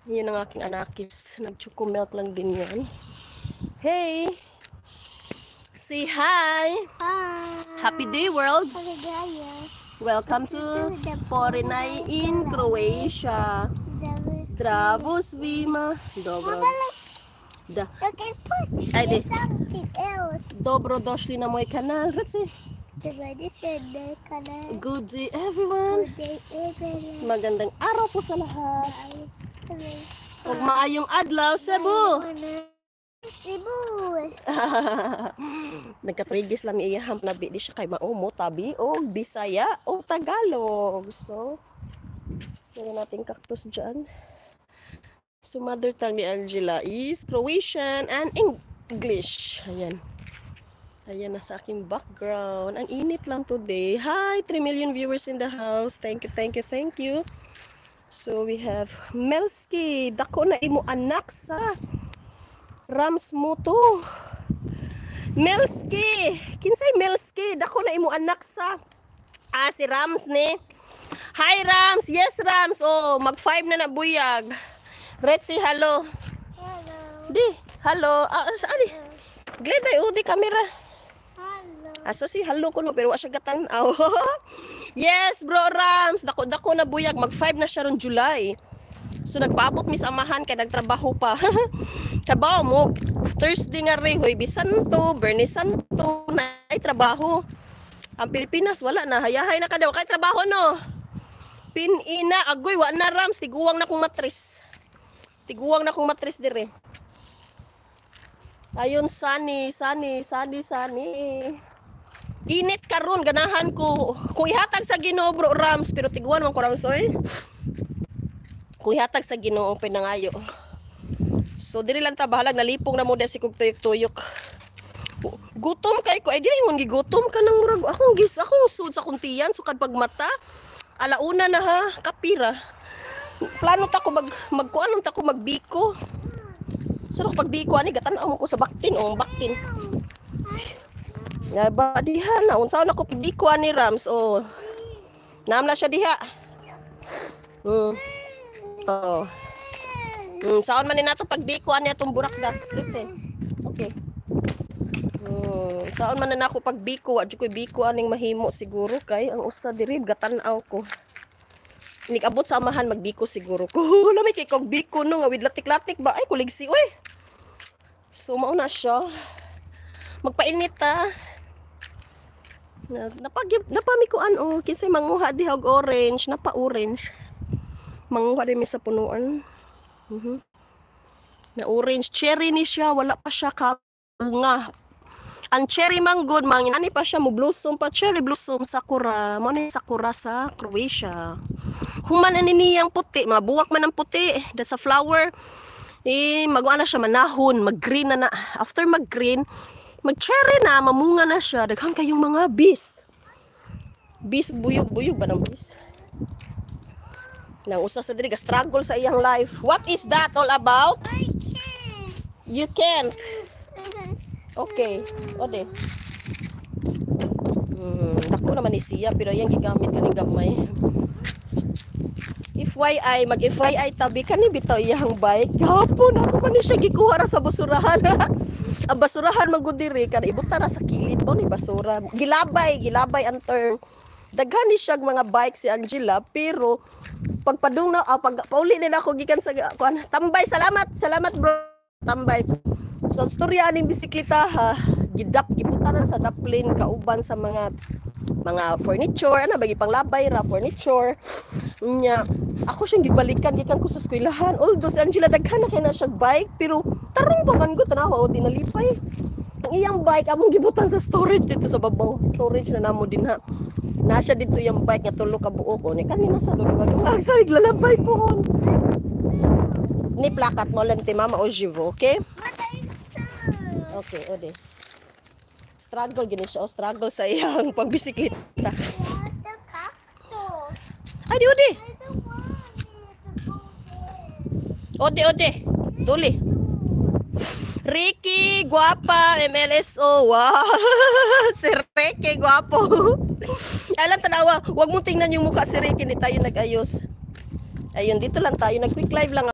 Yan ang aking anakis. Nag-choco milk lang din yan. Hey! Say hi! Hi! Happy day, world! Happy day! Welcome to Porinay in Croatia. Zdravos Vima. Dobro. Da. You can put Ajde. something else. Dobro došli na moj kanal. Reci. Everybody said they can. Good day, everyone. Good day, everyone. Magandang araw po sa lahat. Ug maayong adlaw, Cebu. Cebu. Nagkatrigis lang iyaham na di siya kay maumo tabi o Bisaya o Tagalog. So, meron nating cactus dyan. So, mother tongue ni Angela is Croatian and English. Ayan. Ayan na sa aking background. Ang init lang today. Hi, 3 million viewers in the house. Thank you, thank you, thank you. So, we have Melski. Dako na imo anak sa Rams mo to. Melski. Kinsay Melski. Dako na imo anak sa si Rams ni. Hi, Rams. Yes, Rams. Oh, mag-5 na nabuyag. Red, say hello. Hello. Di, hello. Saan di? Glad ay udi kamera. Hello. Aso si hello ko no, pero wa siya gatanaw. Yes, bro Rams. Dako na buyag. Mag-5 na siya ron July. So nagpaabot mi sa amahan kay nagtrabaho pa. Trabaho mo. Thursday nga rin. Hoy, Bisanto, Bernie Santo. Na ay trabaho. Ang Pilipinas, wala na. Hayahay na ka daw. Kay trabaho no. Pinina. Agoy, wa na Rams. Tiguwang na kong matris. Tiguwang na kong matris dire. Ayun, Sunny. Init karon ganahan ko. Kung ihatag sa Ginoo, bro Rams, pero tiguan man ko Rams oy. Kung ihatag sa Ginoo pinangayo. So diri lang ta bahalag nalipong na mo si kog tuyok-tuyok. Gutom kay ko, ay dili ingon gigutom ka nang murag akong sud sa kuntiyan sukad pagmata. Alauna na ha, kapira. Plano ta ko magkuanon ta ko magbiko. Sarok pagbiko ani gatan-aw mo ko sa baktin o baktin. Ya ba diha na unsaon ako pagbiko ani Rams oh. Naam na siya diha. Oh. Saon man ni nato pagbiko ani atong burak da. Let's say. Okay. Saon man na ako pagbiko, adyo ko biko aning mahimo siguro kay ang usa diri gatan-aw ko. Nig-abot sa amahan magbiko siguro ko. Lamay kay kog biko no nga with latik-latik ba ay kuligsi oy. So mao na siya. Magpainit ta. Napamikuan oh kinsay manguha diha og orange, napa-orange. Manguha din mi sa punuan. Na orange cherry ni siya, wala pa siya bunga. Ang cherry manggod ani pa siya mo blossom pa cherry blossom sakura. Mo ni sakura sa Croatia. Human ani niyang puti, mabuwak man ang puti, that's a flower. Magwa na siya manahon, mag-green na. After mag-green, mag-cherry na, mamunga na siya. Daghang kayong mga bis. Bis, buyog-buyog ba ng bis? Nang usa sa diri struggle sa iyang life. What is that all about? I can't. You can't. Okay. Ode. Dako naman ni siya, pero iyang gigamit kaning gamay. FYI, mag-FYI tabi kani bitaw iyang bike. Hapon ako man ni siya gikuha ra sa basurahan. Ang basurahan magud diri kana ibuta ra sa kilid mo ni basura. Gilabay ang turn. Daghan ni siya mga bike si Angela pero pagpadung na pag pauli din ako gikan sa tambay. Salamat bro. Tambay. So storya aning bisikleta ha. Giputa ra sa daplin kauban sa mga furniture, ano bagi panglabay ra furniture. Nya, ako siyang gibalikan gikan ko sa eskwelahan. Although si Angela daghan na kay na siya bike pero tarong pa man ko tanawa o dinalipay. Ang iyang bike among gibutan sa storage dito sa babaw. Storage na namo din ha. Nasya dito yung bike nga tulo ka buo ko ni kanina sa dulo nga. Sa iglalabay po. Ni plakat mo lang ti mama o jivo, okay? Okay, ode. Struggle gini siya, struggle sa iyang pagbisikita. The cactus. Ay, di ode. I don't want it to go there. Ode. Tuli. Ricky, guapa, MLSO. Wow. Si Ricky, guapo. Alam tanawa, wag mo tingnan yung mukha si Ricky, hindi tayo nag-ayos. Ayun, dito lang tayo, nag-quick live lang